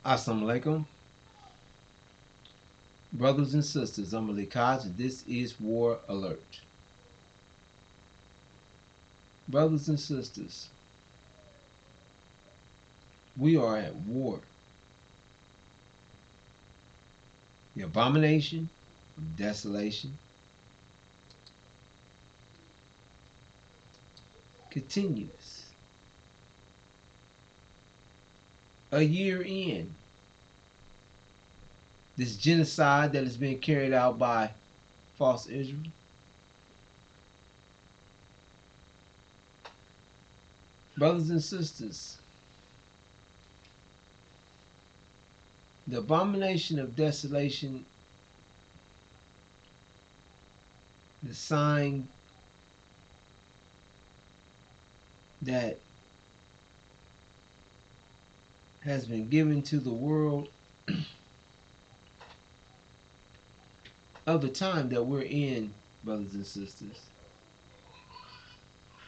Assalamu alaikum. Brothers and sisters, I'm Ali Kaj, and this is War Alert. Brothers and sisters, we are at war. The abomination of desolation continues. A year in, this genocide that is being carried out by false Israel, brothers and sisters, the abomination of desolation, the sign that has been given to the world of the time that we're in, brothers and sisters.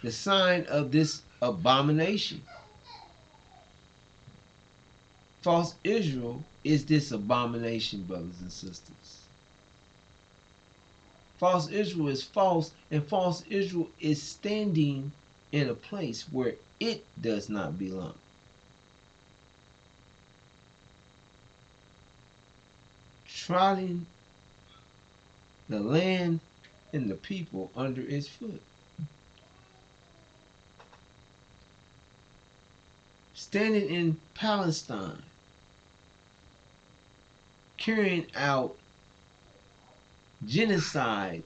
The sign of this abomination. False Israel is this abomination, brothers and sisters. False Israel is false, and false Israel is standing in a place where it does not belong. Trotting the land and the people under its foot. Standing in Palestine, carrying out genocide,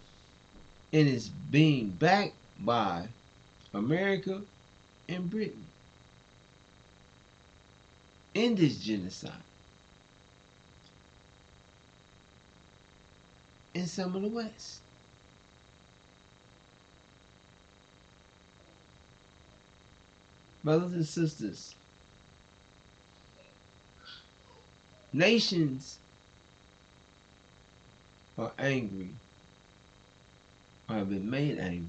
and is being backed by America and Britain in this genocide. And some of the West. Brothers and sisters, nations are angry or have been made angry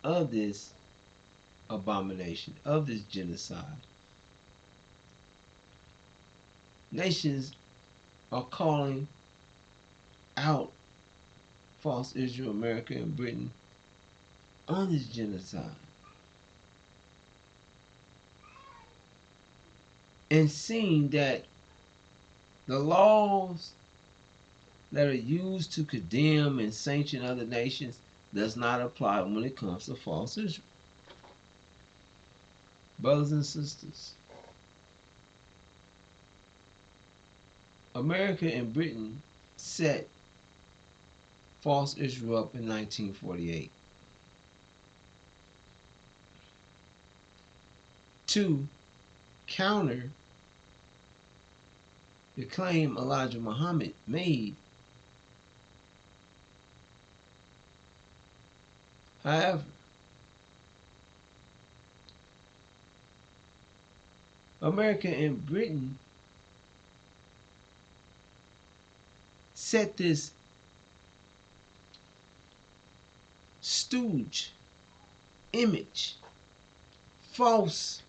of this abomination, of this genocide. Nations are calling out false Israel, America, and Britain on this genocide. And seeing that the laws that are used to condemn and sanction other nations does not apply when it comes to false Israel. Brothers and sisters, America and Britain set false Israel up in 1948 to counter the claim Elijah Muhammad made. However, America and Britain set this stooge image, false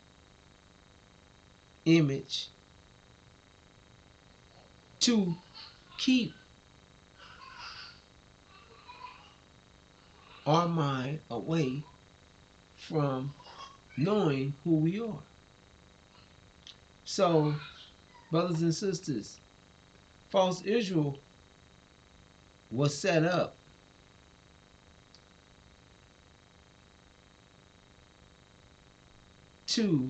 image, to keep our mind away from knowing who we are. So, brothers and sisters, false Israel was set up to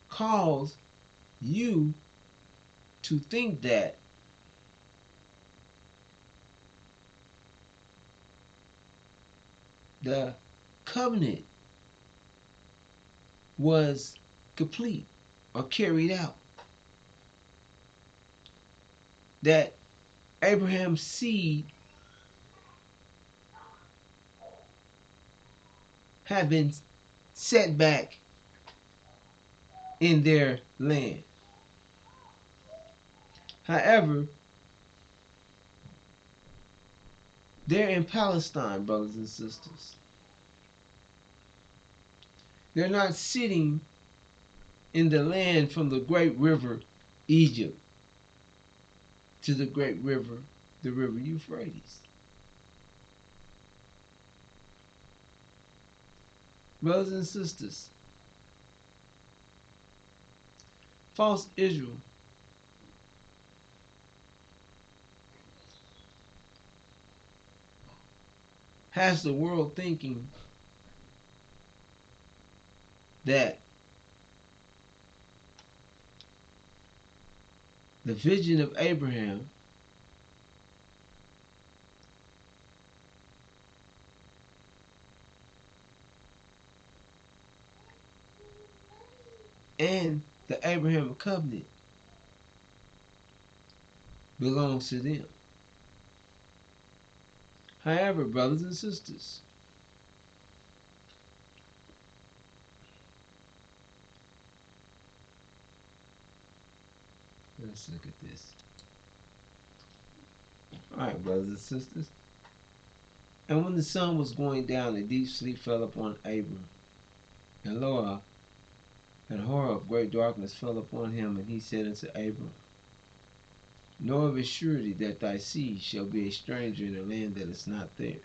cause you to think that the covenant was complete or carried out. That Abraham's seed had been set back in their land. However, they're in Palestine, brothers and sisters. They're not sitting in the land from the great river Egypt to the great river, the river Euphrates. Brothers and sisters, false Israel has the world thinking that the vision of Abraham and the Abraham covenant belongs to them. However, brothers and sisters, let's look at this. All right, brothers and sisters. And when the sun was going down, a deep sleep fell upon Abram. And lo, and horror of great darkness fell upon him. And he said unto Abram, know of a surety that thy seed shall be a stranger in a land that is not theirs,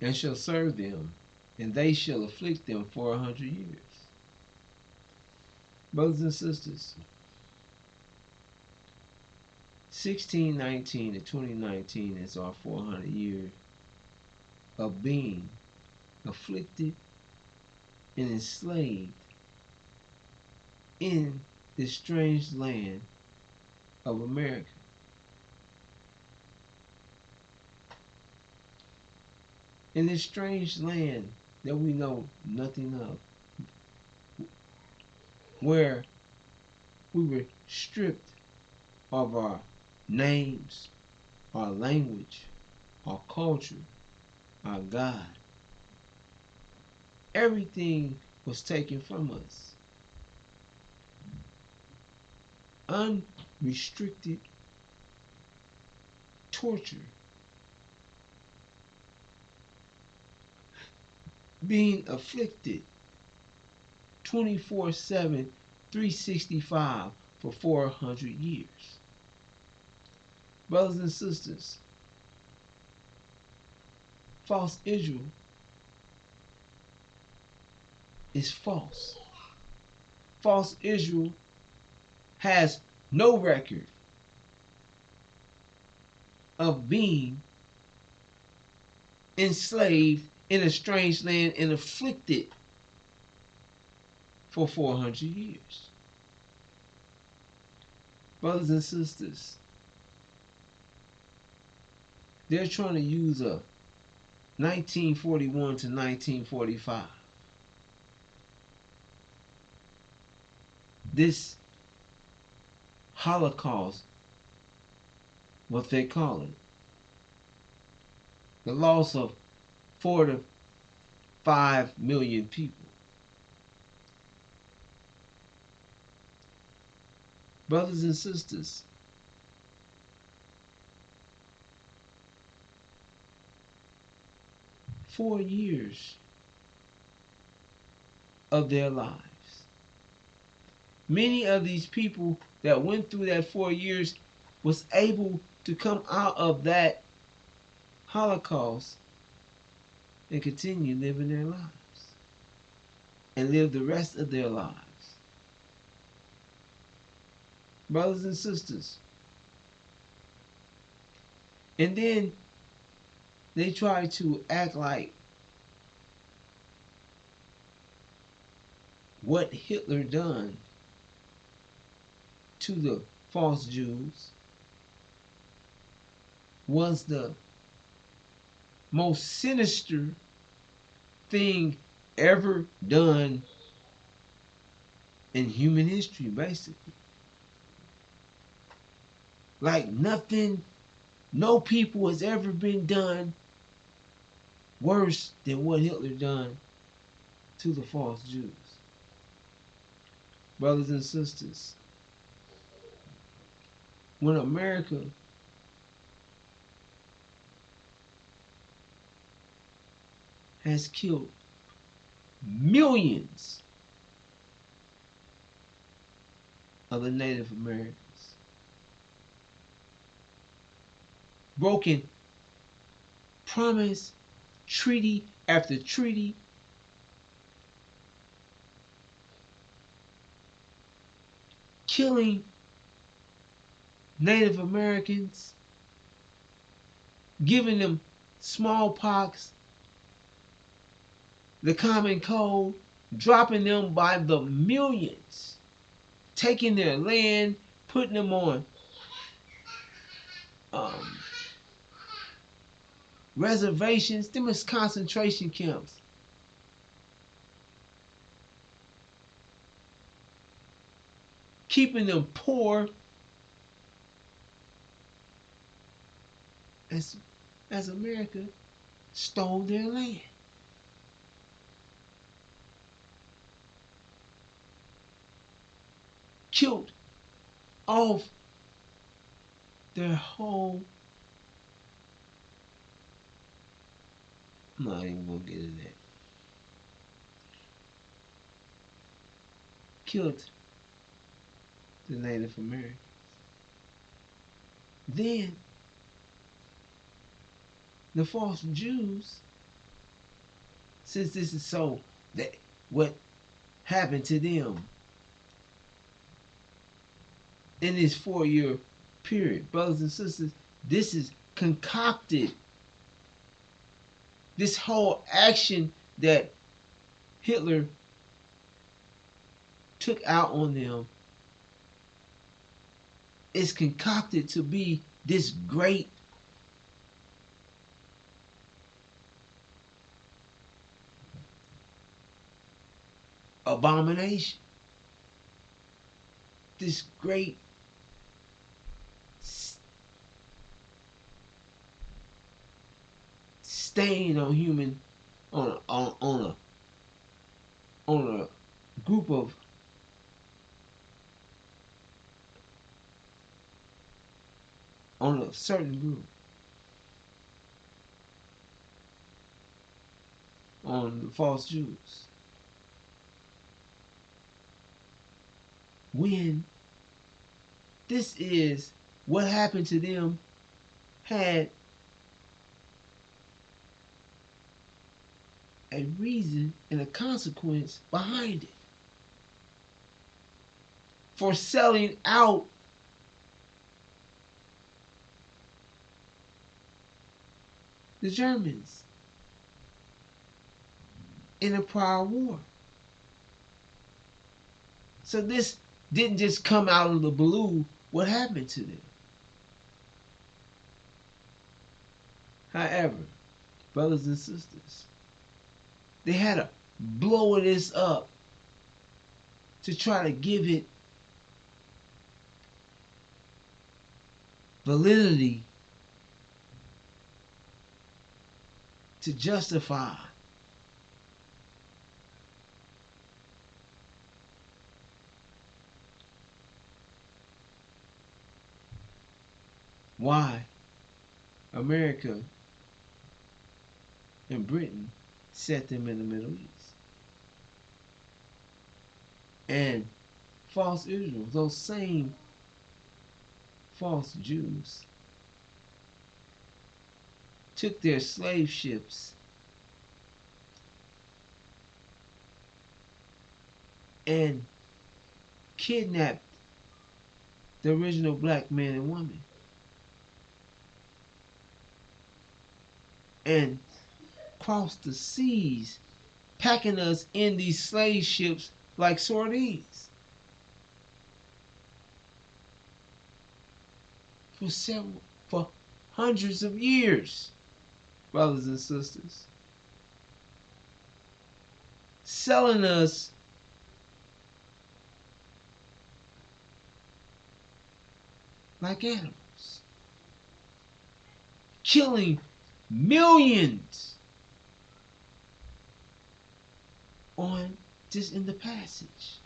and shall serve them, and they shall afflict them for 100 years. Brothers and sisters, 1619 to 2019 is our 400 year of being afflicted and enslaved in this strange land of America. In this strange land that we know nothing of, where we were stripped of our names, our language, our culture, our God. Everything was taken from us. Unrestricted torture. Being afflicted 24/7, 365 for 400 years. Brothers and sisters, false Israel is false. False Israel has no record of being enslaved in a strange land and afflicted for 400 years. Brothers and sisters, they're trying to use a 1941 to 1945. This Holocaust, what they call it, the loss of 4 to 5 million people. Brothers and sisters, four years of their lives. Many of these people that went through that 4 years was able to come out of that Holocaust and continue living their lives and live the rest of their lives. Brothers and sisters. And then they try to act like what Hitler done to the false Jews was the most sinister thing ever done in human history, basically. Like nothing, no people has ever been done worse than what Hitler done to the false Jews. Brothers and sisters, when America has killed millions of the Native Americans, broken promise, treaty after treaty, killing Native Americans, giving them smallpox, the common cold, dropping them by the millions, taking their land, putting them on um, reservations, them as concentration camps. Keeping them poor as America stole their land. Killed off their whole. I'm not even gonna get into that. Killed the Native Americans. Then the false Jews, since this is so that what happened to them in this 4-year period, brothers and sisters, this is concocted. This whole action that Hitler took out on them is concocted to be this great abomination, this great stain on human, on a group of on a certain group, on the false Jews. When this is what happened to them, had a reason and a consequence behind it for selling out the Germans in a prior war. So this didn't just come out of the blue. What happened to them? However, brothers and sisters, they had to blow this up to try to give it validity, to justify why America and Britain set them in the Middle East. And false Israel, those same false Jews, took their slave ships and kidnapped the original black man and woman and crossed the seas, packing us in these slave ships like sardines for hundreds of years, brothers and sisters, selling us like animals, killing millions on just in the passage.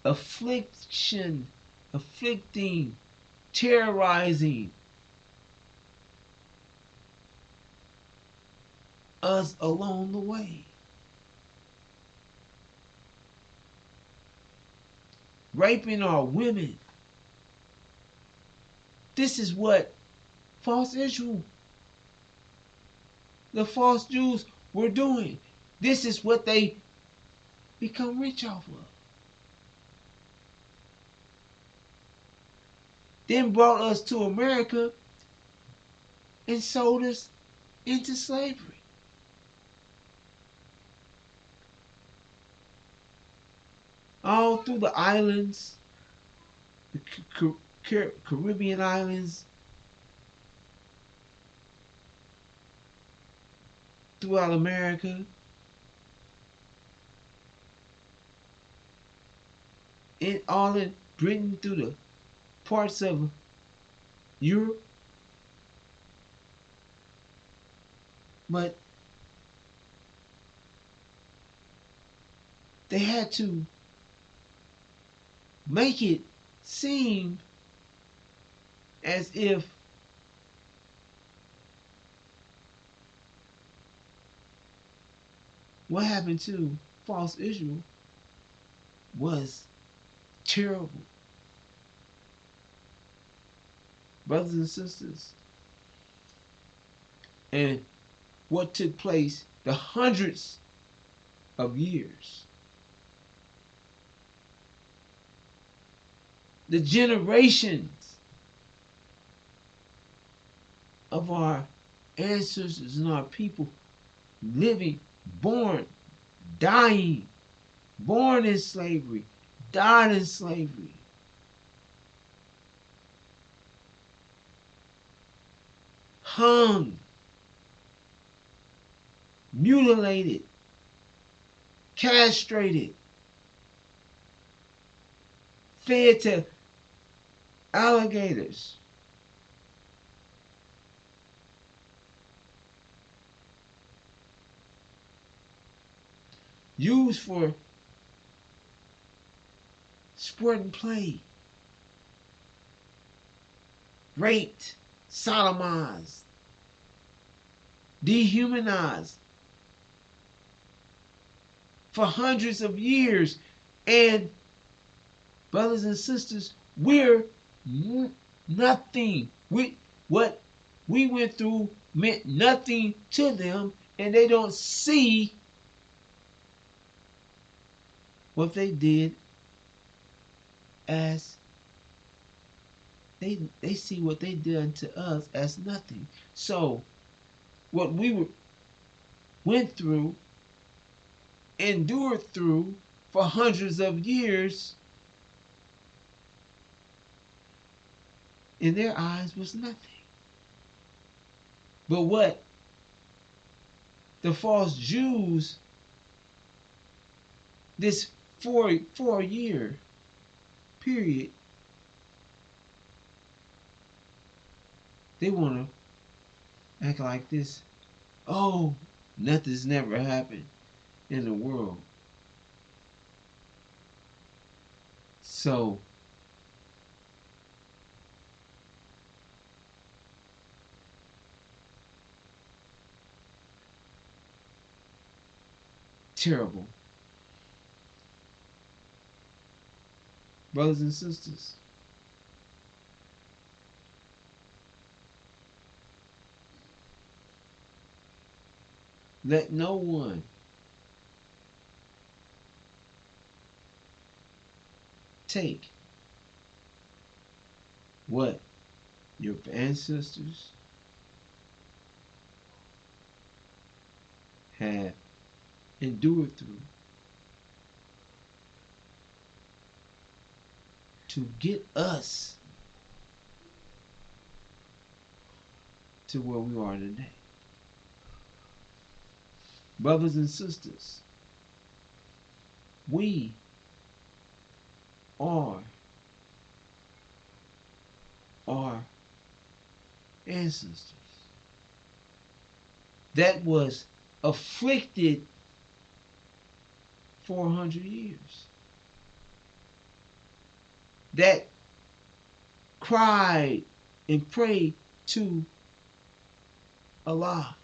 Afflicting, terrorizing us along the way. Raping our women. This is what false Israel, the false Jews were doing. This is what they become rich off of. Then brought us to America and sold us into slavery. All through the islands, the Caribbean islands, throughout America, all in Britain, through the parts of Europe. But they had to make it seem as if what happened to false Israel was terrible. Brothers and sisters, and what took place the hundreds of years, the generations of our ancestors and our people living, born, dying, born in slavery, died in slavery. Hung, mutilated, castrated, fed to alligators, used for sport and play, raped, sodomized, dehumanized for hundreds of years. And brothers and sisters, we're nothing. What we went through meant nothing to them, and they don't see what they did as they see what they did to us as nothing. So what we went through, endured through for hundreds of years, in their eyes was nothing. But what the false Jews, this 4-year period, they want to act like this. Oh, nothing's never happened in the world. So terrible. Brothers and sisters, let no one take what your ancestors have endured through to get us to where we are today. Brothers and sisters, we are our ancestors that was afflicted 400 years, that cried and prayed to Allah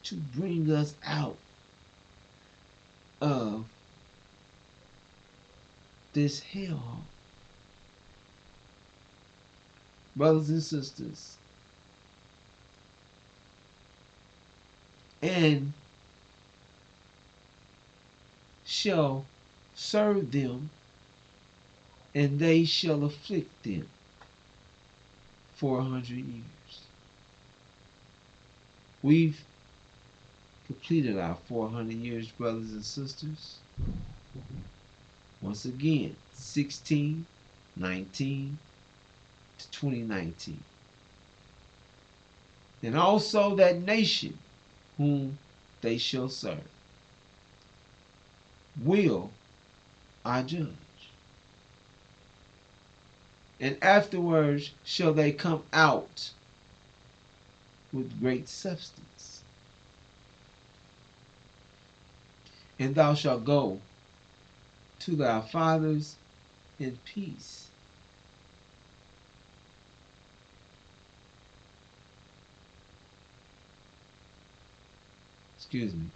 to bring us out of this hell. Brothers and sisters, and shall serve them, and they shall afflict them 400 years. We've completed our 400 years, brothers and sisters. Once again, 1619 to 2019. And also that nation whom they shall serve will I judge. And afterwards shall they come out with great substance. And thou shalt go to thy fathers in peace. Excuse me.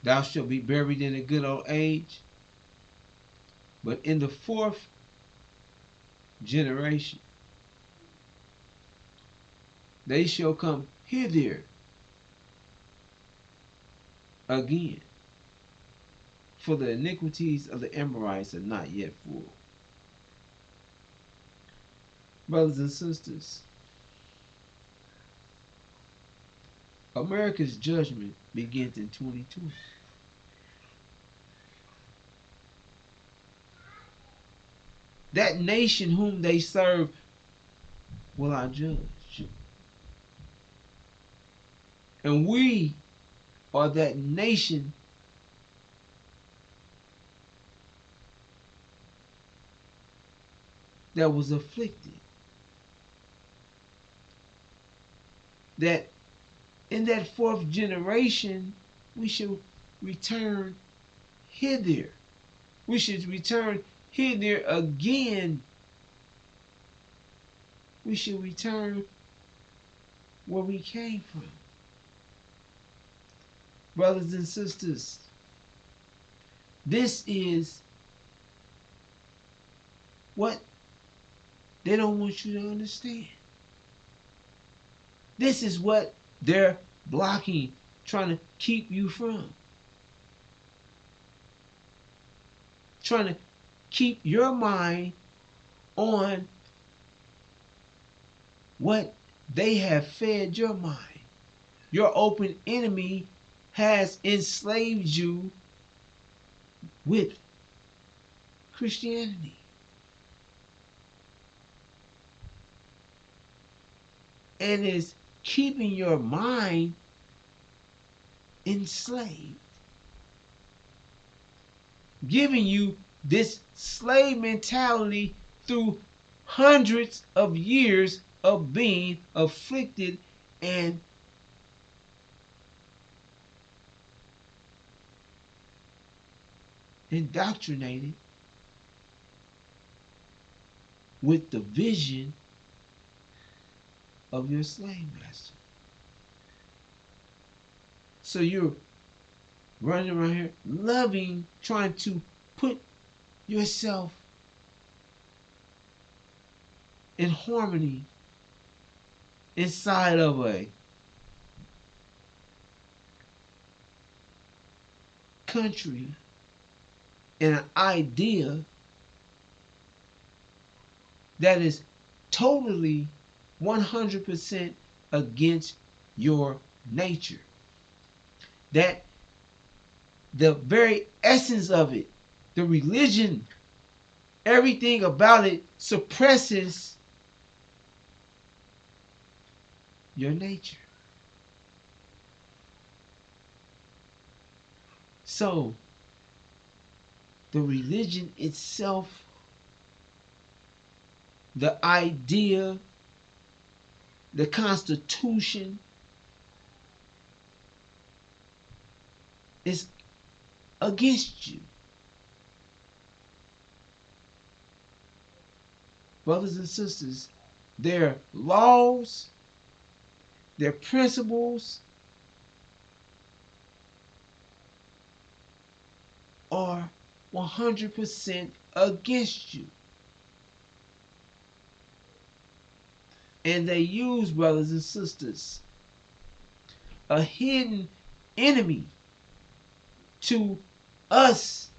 Thou shalt be buried in a good old age. But in the fourth generation, they shall come hither again, for the iniquities of the Amorites are not yet full. Brothers and sisters, America's judgment begins in 2020. That nation whom they serve will I judge. And we are that nation that was afflicted. That in that fourth generation, we shall return hither. We should return hither again. We should return where we came from. Brothers and sisters, this is what they don't want you to understand. This is what they're blocking, trying to keep you from. Trying to keep your mind on what they have fed your mind. Your open enemy has enslaved you with Christianity. And is keeping your mind enslaved. Giving you this slave mentality through hundreds of years of being afflicted and indoctrinated with the vision of your slave master. So you're running around here loving, trying to put yourself in harmony inside of a country and an idea that is totally 100% against your nature. That the very essence of it, the religion, everything about it suppresses your nature. So, the religion itself, the idea, the Constitution is against you. Brothers and sisters, their laws, their principles are 100% against you. And they use, brothers and sisters, a hidden enemy to us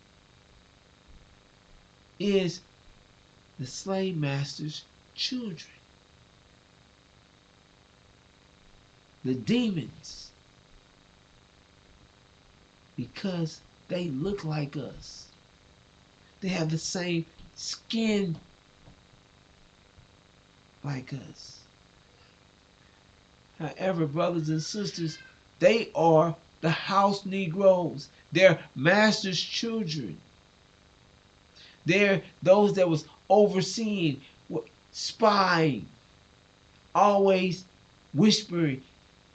is the slave master's children, the demons, because they look like us. They have the same skin like us. However, brothers and sisters, they are the house Negroes. They're master's children. They're those that was overseeing, spying, always whispering,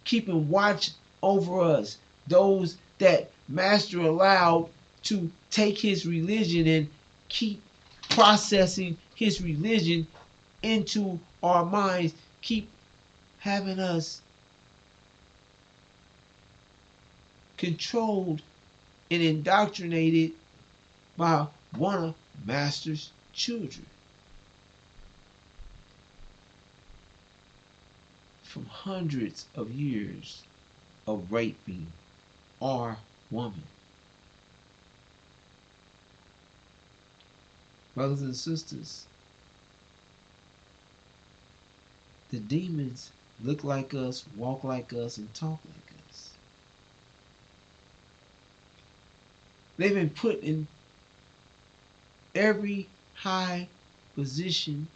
keeping watch over us. Those that master allowed to take his religion and keep processing his religion into our minds, keep having us controlled and indoctrinated by one of master's children. From hundreds of years of raping our woman. Brothers and sisters, the demons look like us, walk like us, and talk like us. They've been put in every high position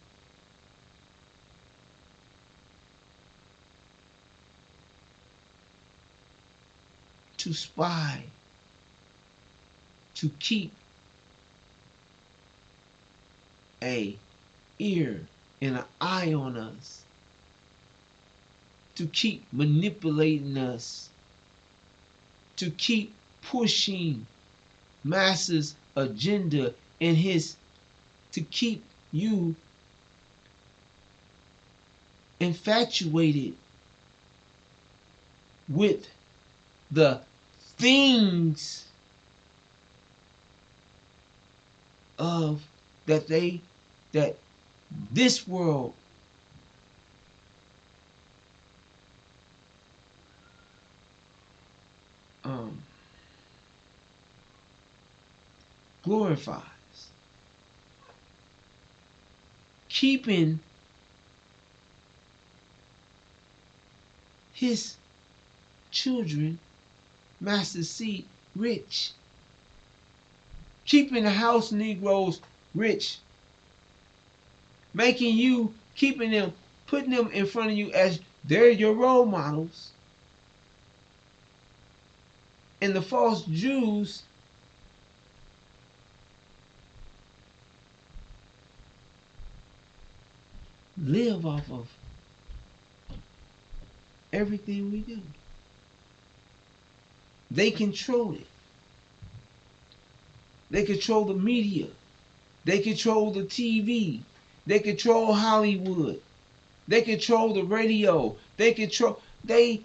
to spy, to keep a ear and an eye on us, to keep manipulating us, to keep pushing masses agenda and his, to keep you infatuated with the things of that this world glorifies. Keeping his children, Master C, rich. Keeping the house Negroes rich. Making you, keeping them, putting them in front of you as they're your role models. And the false Jews live off of everything we do. They control it. They control the media. They control the TV. They control Hollywood. They control the radio. They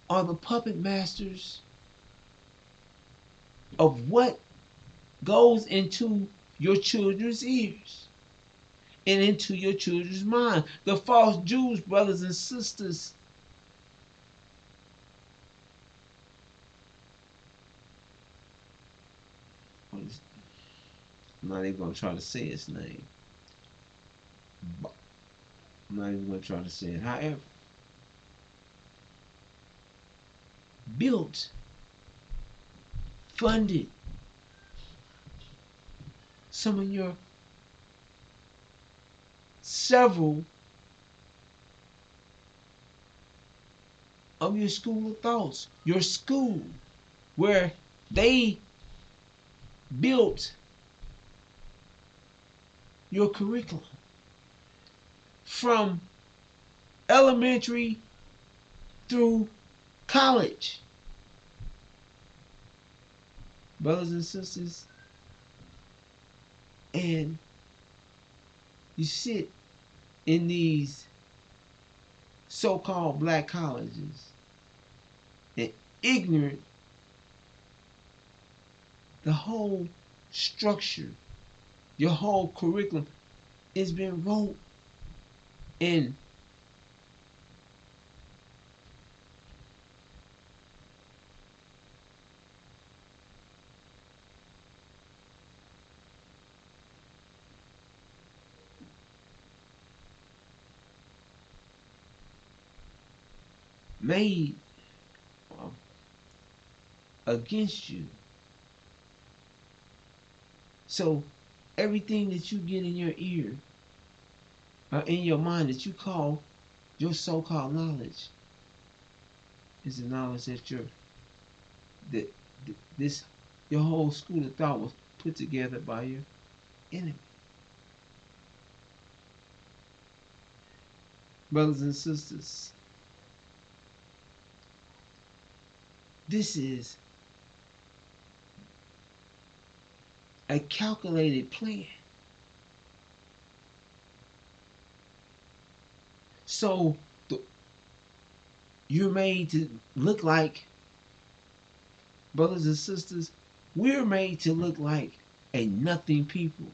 are the puppet masters of what goes into your children's ears and into your children's mind. The false Jews, brothers and sisters, I'm not even going to try to say his name. I'm not even going to try to say it. However, built, funded some of your several of your school of thoughts, your school, where they built your curriculum from elementary through college. Brothers and sisters, and you sit in these so-called black colleges and ignorant the whole structure, your whole curriculum is being wrote and made against you. So everything that you get in your ear or in your mind that you call your so-called knowledge is the knowledge that that this your whole school of thought was put together by your enemy. Brothers and sisters, this is a calculated plan. So you're made to look like, brothers and sisters, we're made to look like a nothing people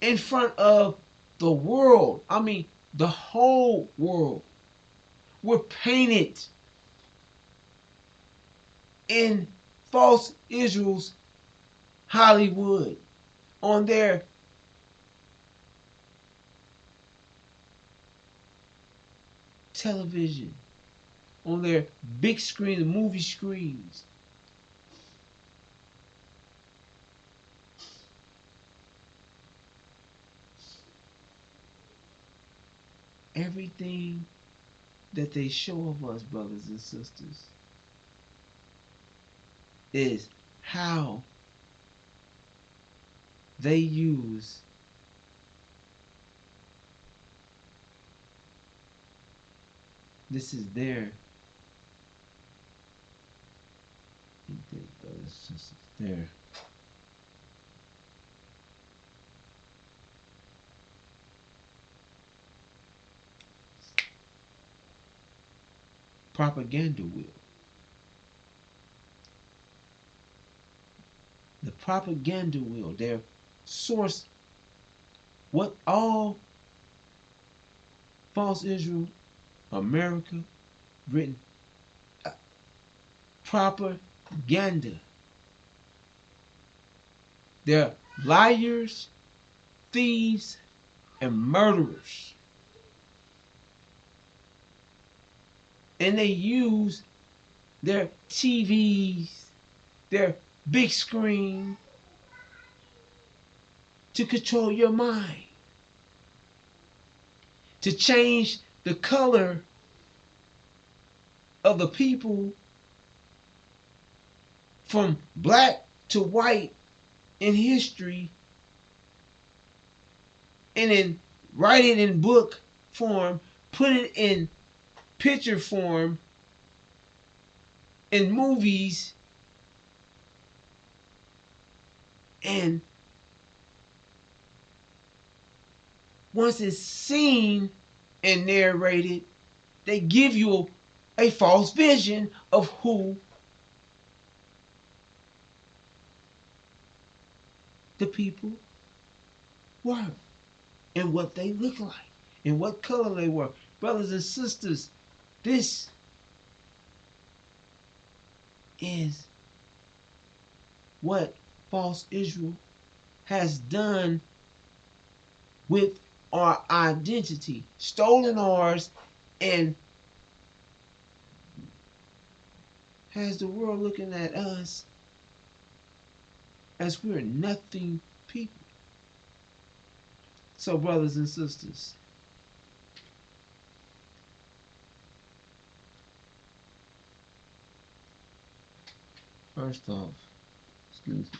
in front of the world. I mean, the whole world. We're painted in false Israel's Hollywood on their television, on their big screen, movie screens. Everything that they show of us, brothers and sisters, is how they use this is their their propaganda wheel. The propaganda wheel, their source, what all false Israel, America, Britain, propaganda. They're liars, thieves, and murderers. And they use their TVs, their big screen to control your mind, to change the color of the people from black to white in history, and then write it in book form, put it in picture form, in movies, and once it's seen and narrated, they give you a false vision of who the people were and what they look like and what color they were. Brothers and sisters, this is what false Israel has done with our identity, stolen ours, and has the world looking at us as we're nothing people. So, brothers and sisters, first off, excuse me.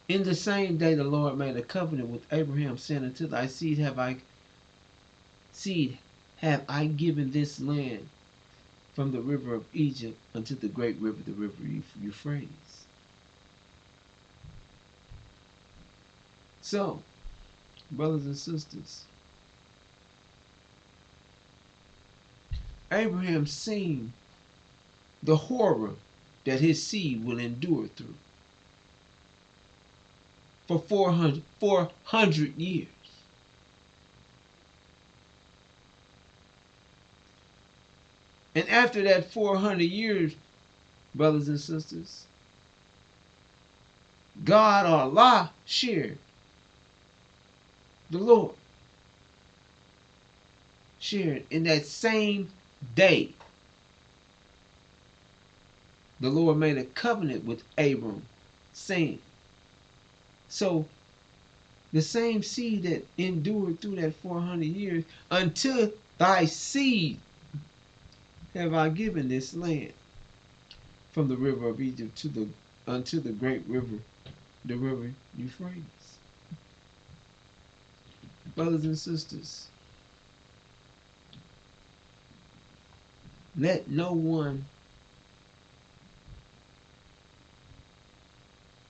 In the same day the Lord made a covenant with Abraham, saying, unto thy seed have I given this land from the river of Egypt unto the great river, the river Euphrates. So, brothers and sisters, Abraham seen the horror that his seed will endure through for 400 years. And after that 400 years, brothers and sisters, God or Allah shared, the Lord shared in that same day. The Lord made a covenant with Abram, saying, so the same seed that endured through that 400 years, until thy seed have I given this land, from the river of Egypt to the unto the great river, the river Euphrates. Brothers and sisters, let no one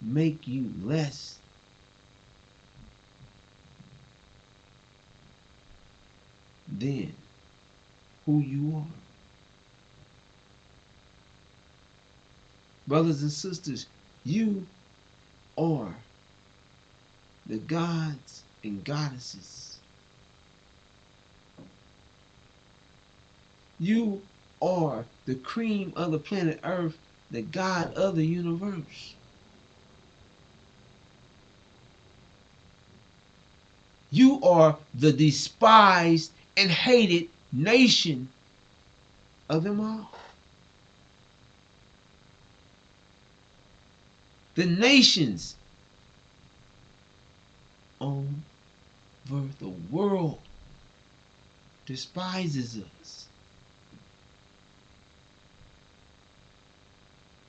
make you less than who you are. Brothers and sisters, you are the gods and goddesses. You are the cream of the planet Earth, the God of the universe. You are the despised and hated nation of them all. The nations over the world despises us.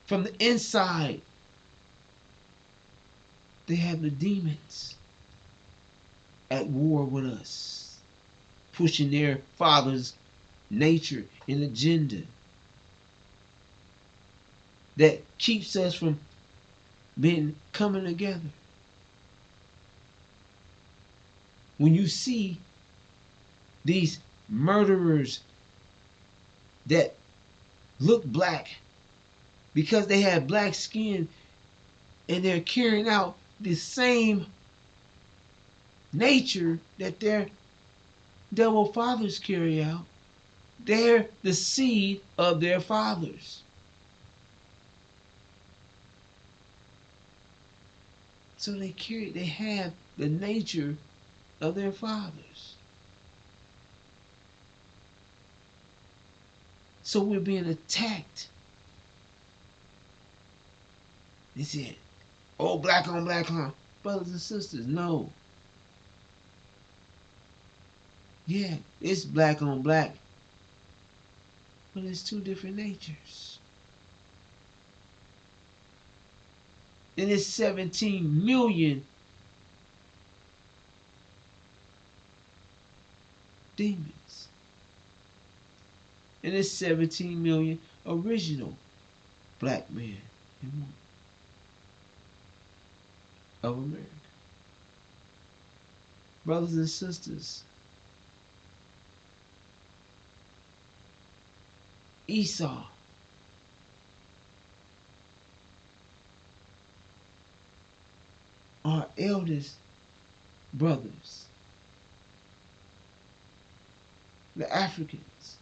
From the inside, they have the demons at war with us, pushing their father's nature and agenda that keeps us from coming together. When you see these murderers that look black because they have black skin, and they're carrying out the same nature that their devil fathers carry out, they're the seed of their fathers. So they have the nature of their fathers. So we're being attacked. They said, oh, black on black crime. Brothers and sisters, no. Yeah, it's black on black, but it's two different natures. And it's 17 million demons. And it's 17 million original black men and women of America. Brothers and sisters, Esau our eldest brothers, the Africans,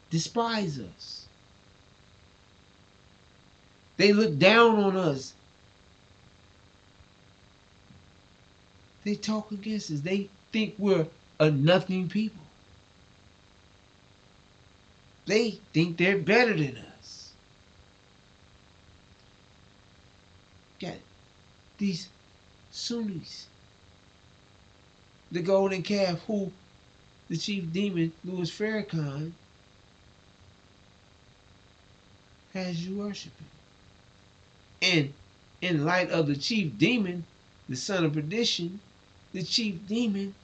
despise us. They look down on us. They talk against us. They think we're a nothing people. They think they're better than us. Got these Sunnis, the golden calf, who the chief demon, Louis Farrakhan, has you worshiping. And in light of the chief demon, the son of perdition, the chief demon,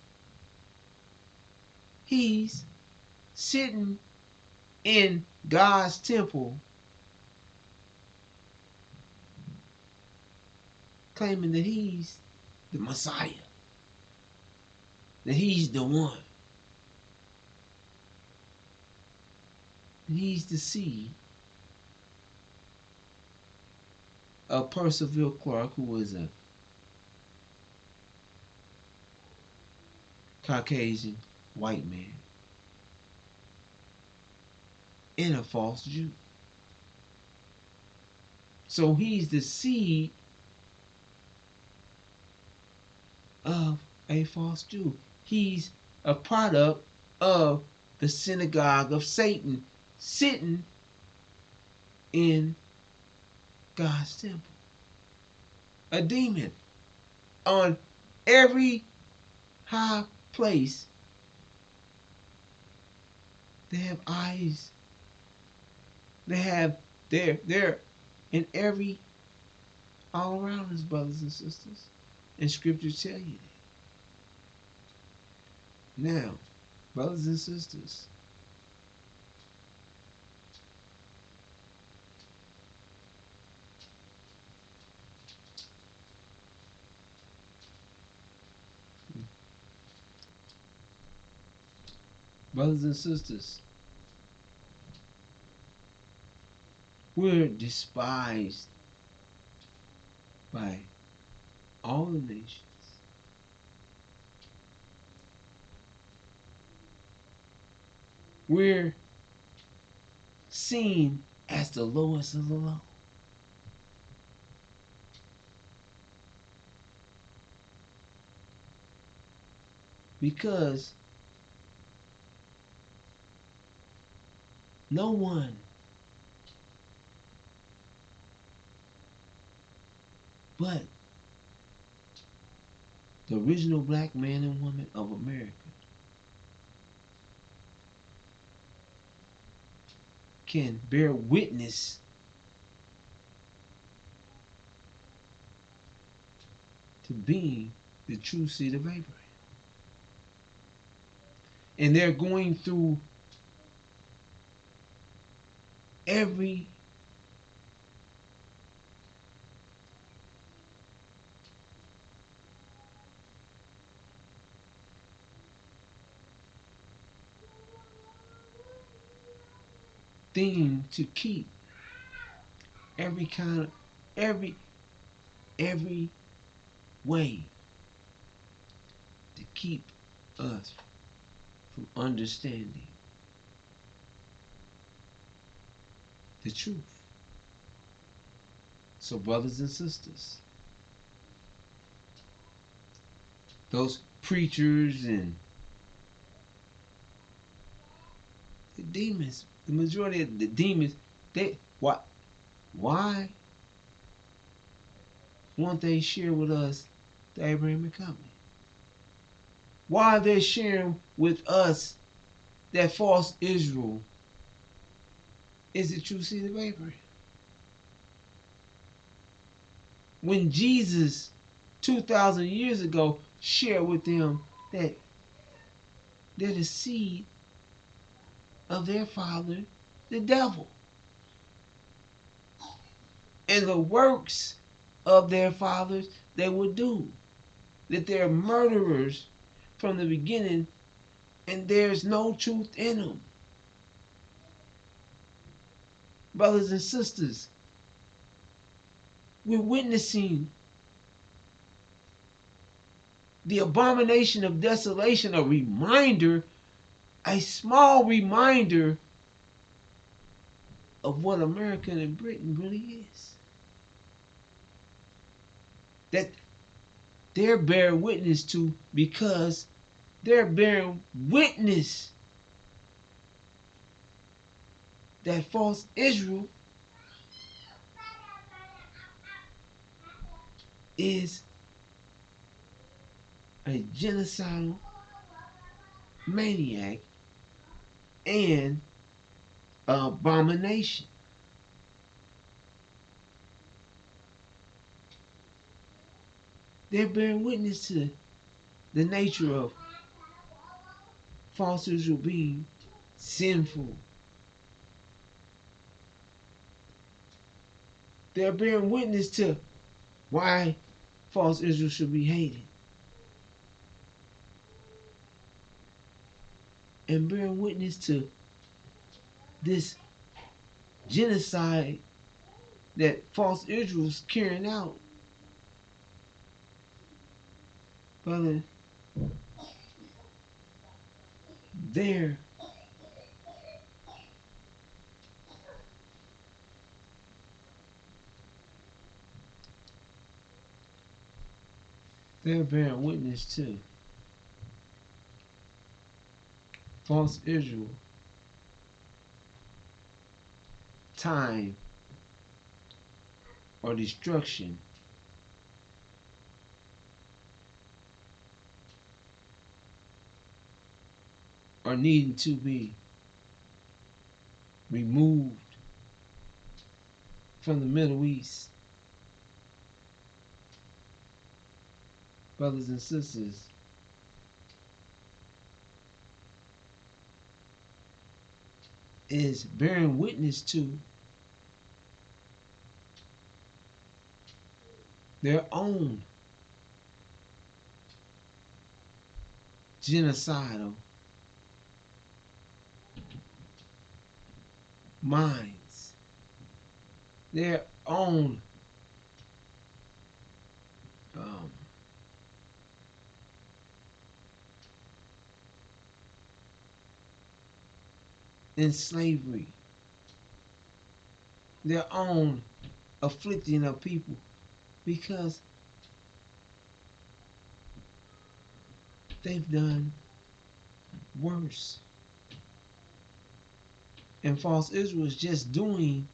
he's sitting in God's temple claiming that he's the Messiah, that he's the one, and he's the seed of Percival Clark, who was a Caucasian white man and a false Jew. So he's the seed of a false Jew. He's a product of the synagogue of Satan sitting in God's temple. A demon on every high place. They have eyes. They're in every all around us, brothers and sisters. And scriptures tell you that. Now, brothers and sisters, brothers and sisters, we're despised by all the nations. We're seen as the lowest of the low. Because no one but the original black man and woman of America can bear witness to being the true seed of Abraham. And they're going through every thing to keep every kind of every way to keep us from understanding the truth. So brothers and sisters, those preachers and the demons, the majority of the demons, they why won't they share with us the Abrahamic covenant? Why are they sharing with us that false Israel is the true seed of Abraham? When Jesus 2,000 years ago shared with them that they're the seed of their father, the devil. And the works of their fathers they would do. That they're murderers from the beginning and there's no truth in them. Brothers and sisters, we're witnessing the abomination of desolation, a reminder, a small reminder of what America and Britain really is. That they're bearing witness to because they're bearing witness that false Israel is a genocidal maniac and abomination. They're bearing witness to the nature of false Israel being sinful. They're bearing witness to why false Israel should be hated. And bearing witness to this genocide that false Israel is carrying out. Brother, they're bearing witness to false Israel time or destruction or needing to be removed from the Middle East. Brothers and sisters, is bearing witness to their own genocidal minds, their own in slavery, their own afflicting of people, because they've done worse. And false Israel is just doing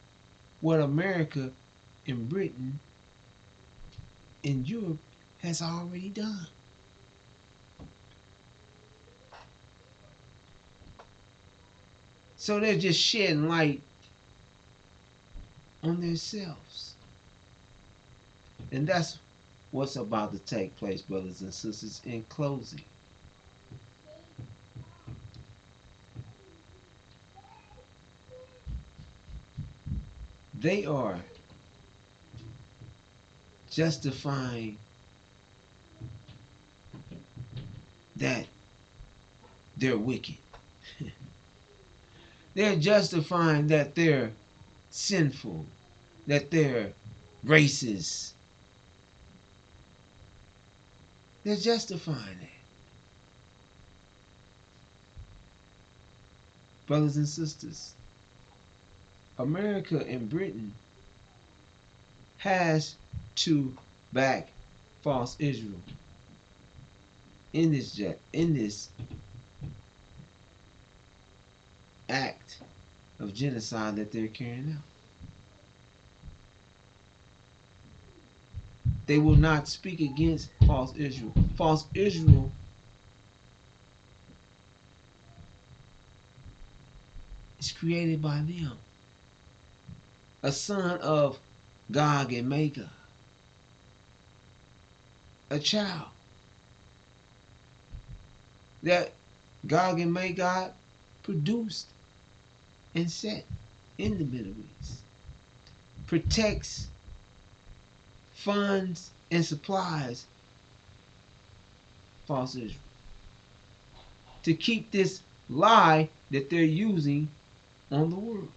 what America and Britain and Europe has already done. So they're just shedding light on themselves. And that's what's about to take place, brothers and sisters, in closing. They are justifying that they're wicked. They're justifying that they're sinful, that they're racist. They're justifying it. Brothers and sisters, America and Britain has to back false Israel in this act of genocide that they're carrying out. They will not speak against false Israel. False Israel is created by them. A son of Gog and Magog. A child that Gog and Magog produced and set in the Middle East. Protects, funds, and supplies false Israel to keep this lie that they're using on the world.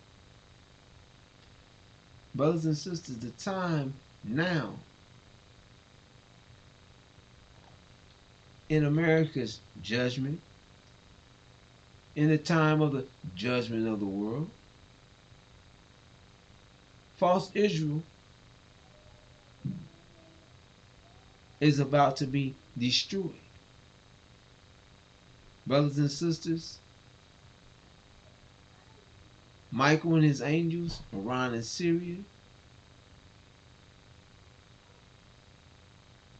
Brothers and sisters, the time now in America's judgment, in the time of the judgment of the world, false Israel is about to be destroyed. Brothers and sisters, Michael and his angels, Iran and Syria,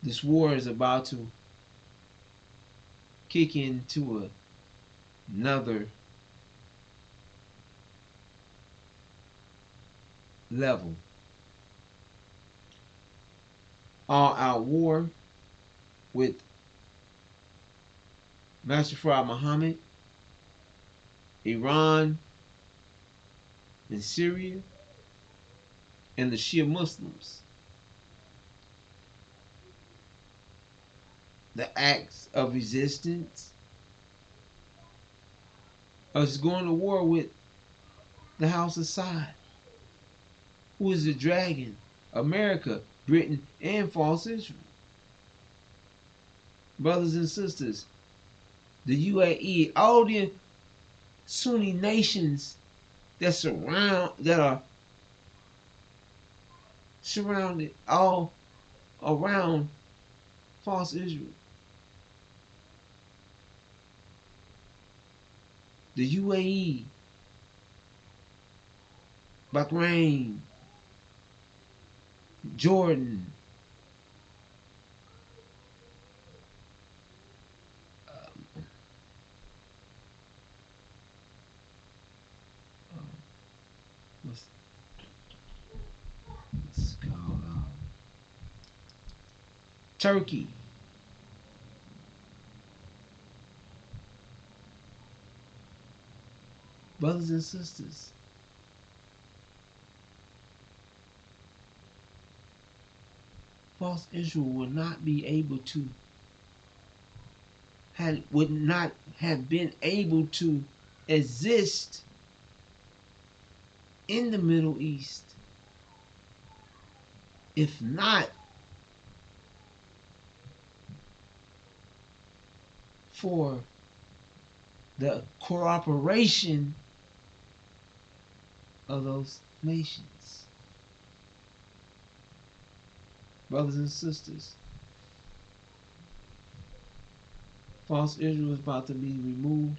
this war is about to kick into another level. All-out war with Master Fard Muhammad, Iran, and Syria, and the Shia Muslims. the acts of resistance, or is going to war with the House of Side, who is the dragon, America, Britain, and false Israel. Brothers and sisters, the UAE, all the Sunni nations that are surrounded all around false Israel. The UAE, Bahrain, Jordan, um, what's it's called? Turkey. Brothers and sisters, false Israel would not be able to would not have been able to exist in the Middle East if not for the cooperation of those nations. Brothers and sisters, false Israel is about to be removed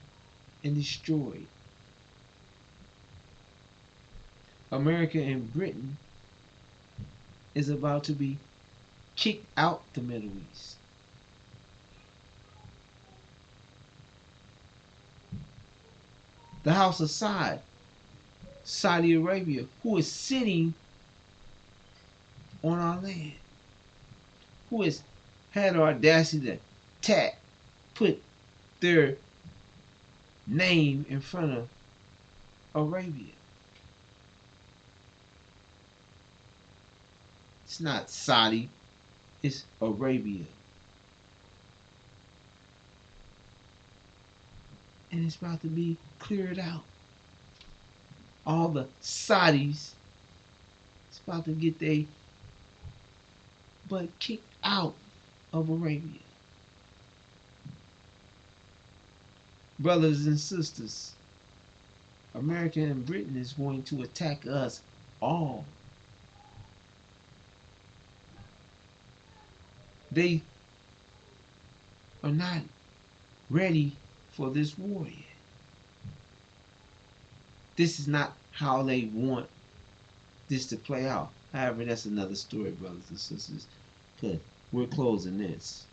and destroyed. America and Britain is about to be kicked out the Middle East. The House of Saudi Arabia, who is sitting on our land, who has had the audacity to put their name in front of Arabia. It's not Saudi, it's Arabia. And it's about to be cleared out. All the Saudis, it's about to get their butt kicked out of Arabia. Brothers and sisters, America and Britain is going to attack us all. They are not ready for this war yet. This is not how they want this to play out. However, that's another story, brothers and sisters, because we're closing this.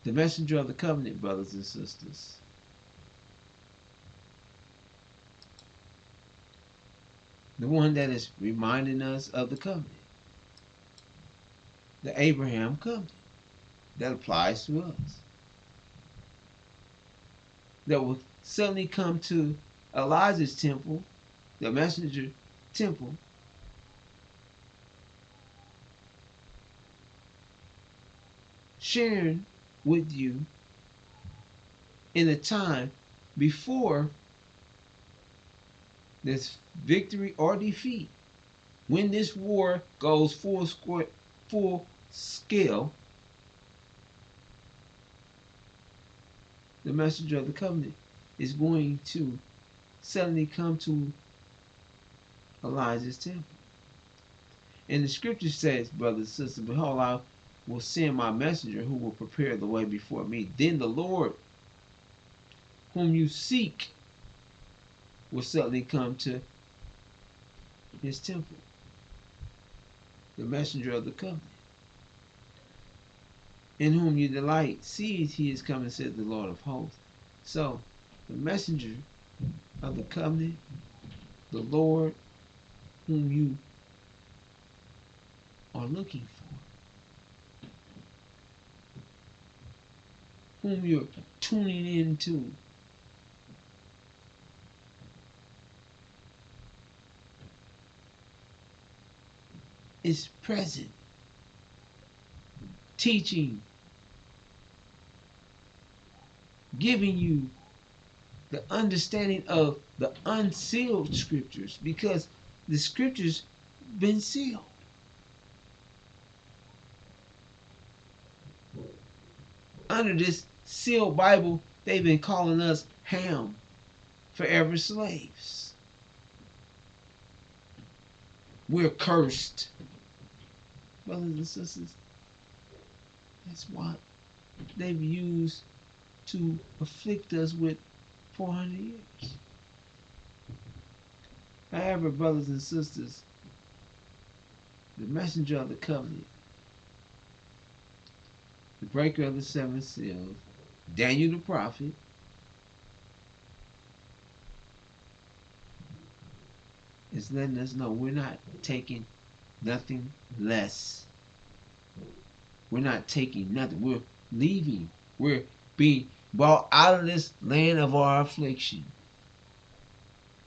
The messenger of the covenant, brothers and sisters. The one that is reminding us of the covenant. The Abraham covenant. That applies to us. That will suddenly come to Elijah's temple, the messenger temple, sharing with you in a time before this victory or defeat, when this war goes full scale, the messenger of the covenant is going to suddenly come to Elijah's temple. And the scripture says, brothers and sisters, behold, I will send my messenger who will prepare the way before me. Then the Lord, whom you seek, will suddenly come to his temple. The messenger of the covenant. In whom you delight, see he is coming, says the Lord of hosts. So, the messenger of the covenant, the Lord whom you are looking for, whom you're tuning into, is present teaching, giving you the understanding of the unsealed scriptures, because the scriptures been sealed. Under this sealed Bible, they've been calling us Ham, forever slaves. We're cursed. Brothers and sisters, that's what they've used to afflict us with 400 years. However, brothers and sisters, the messenger of the covenant, the breaker of the seven seals, Daniel the prophet, is letting us know we're not taking nothing less. We're not taking nothing. We're leaving. We're being brought out of this land of our affliction.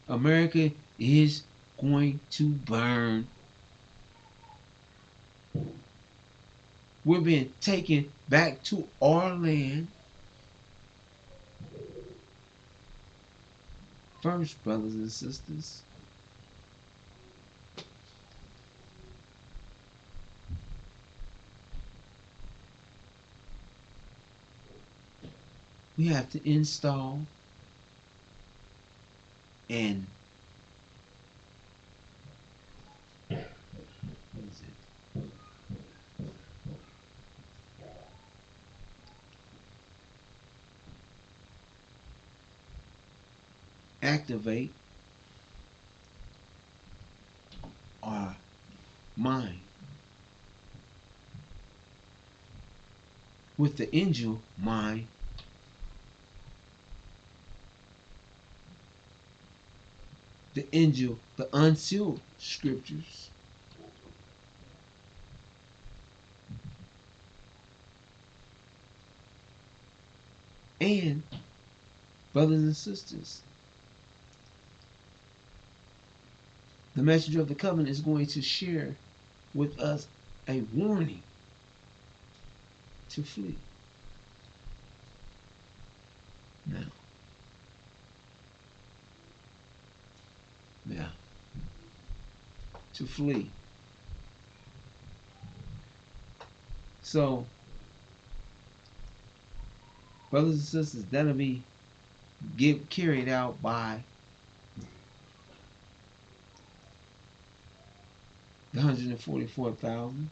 America is going to burn. We're being taken back to our land. First, brothers and sisters, we have to install and activate our mind with the angel mind, the angel, the unsealed scriptures, and brothers and sisters, the messenger of the covenant is going to share with us a warning to flee. Now, to flee. So, brothers and sisters, that'll be carried out by the 144,000,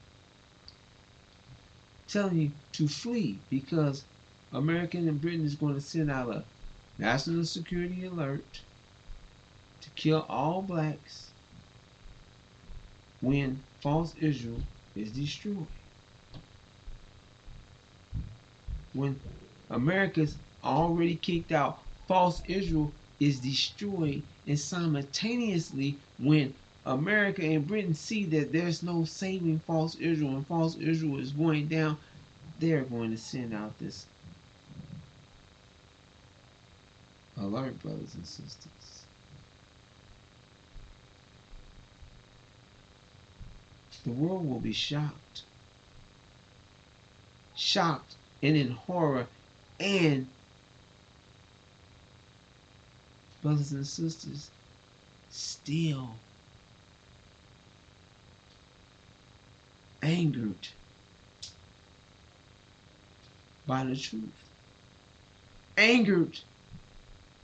telling you to flee, because America and Britain is going to send out a national security alert to kill all blacks when false Israel is destroyed. When America's already kicked out, false Israel is destroyed, and simultaneously when America and Britain see that there's no saving false Israel and false Israel is going down, they're going to send out this alert, brothers and sisters. The world will be shocked. Shocked and in horror, and brothers and sisters, still angered by the truth. Angered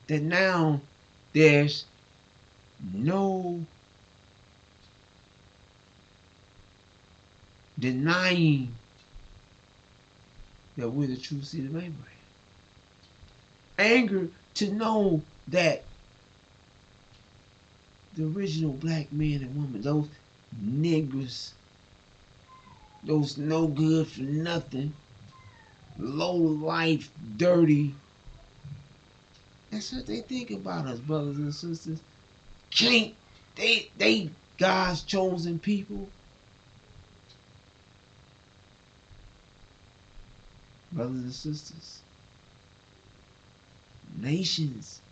that now there's no denying that we're the true seed of Abraham. Anger to know that the original black man and woman, those niggers, those no good for nothing, low life, dirty, that's what they think about us, brothers and sisters. Can't they God's chosen people? Brothers and sisters, nations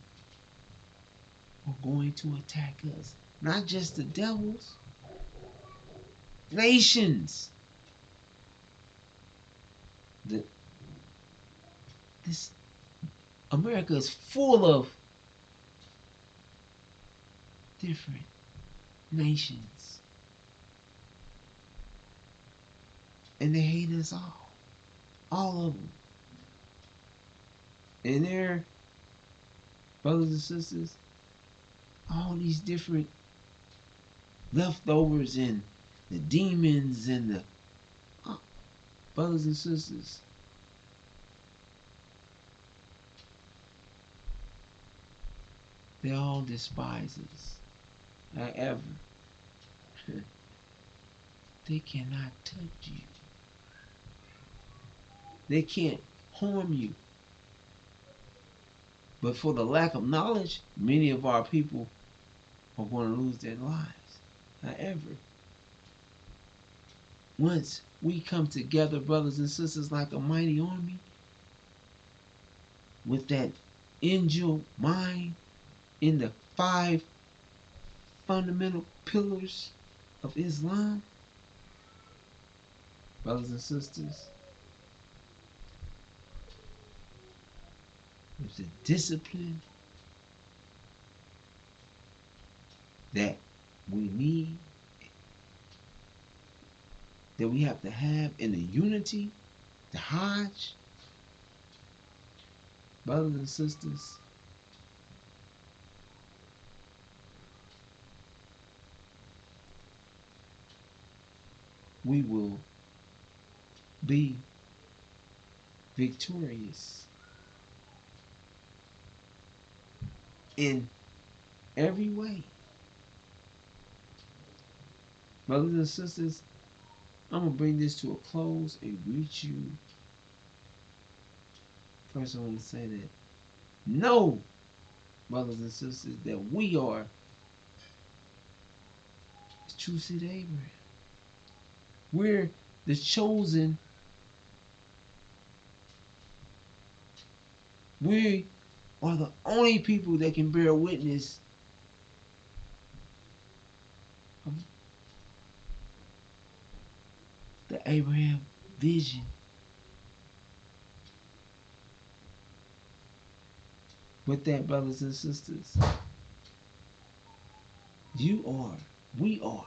are going to attack us. Not just the devils. Nations. The, this America is full of different nations, and they hate us all of them. And they're brothers and sisters, all these different leftovers and the demons and the brothers and sisters. They all despise us. However, they cannot touch you. They can't harm you. But for the lack of knowledge, many of our people are going to lose their lives. However, once we come together, brothers and sisters, like a mighty army, with that angel mind in the 5 fundamental pillars of Islam, brothers and sisters, with the discipline that we need, that we have to have in the unity, the Hajj, brothers and sisters, we will be victorious in every way. Brothers and sisters, I'm going to bring this to a close and greet you. First, I want to say that know, brothers and sisters, that we are the true seed of Abraham. We're the chosen. We are the only people that can bear witness of the Abraham vision. With that, brothers and sisters, you are, we are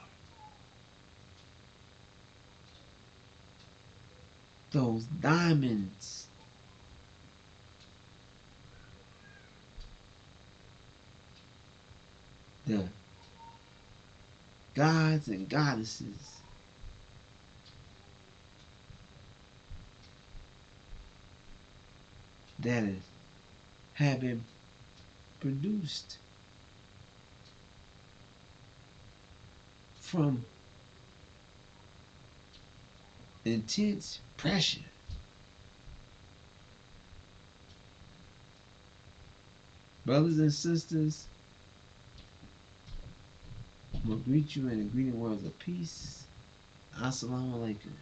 those diamonds the gods and goddesses that have been produced from intense pressure. Brothers and sisters, I'm going to greet you in the greeting words of peace. Assalamu alaikum.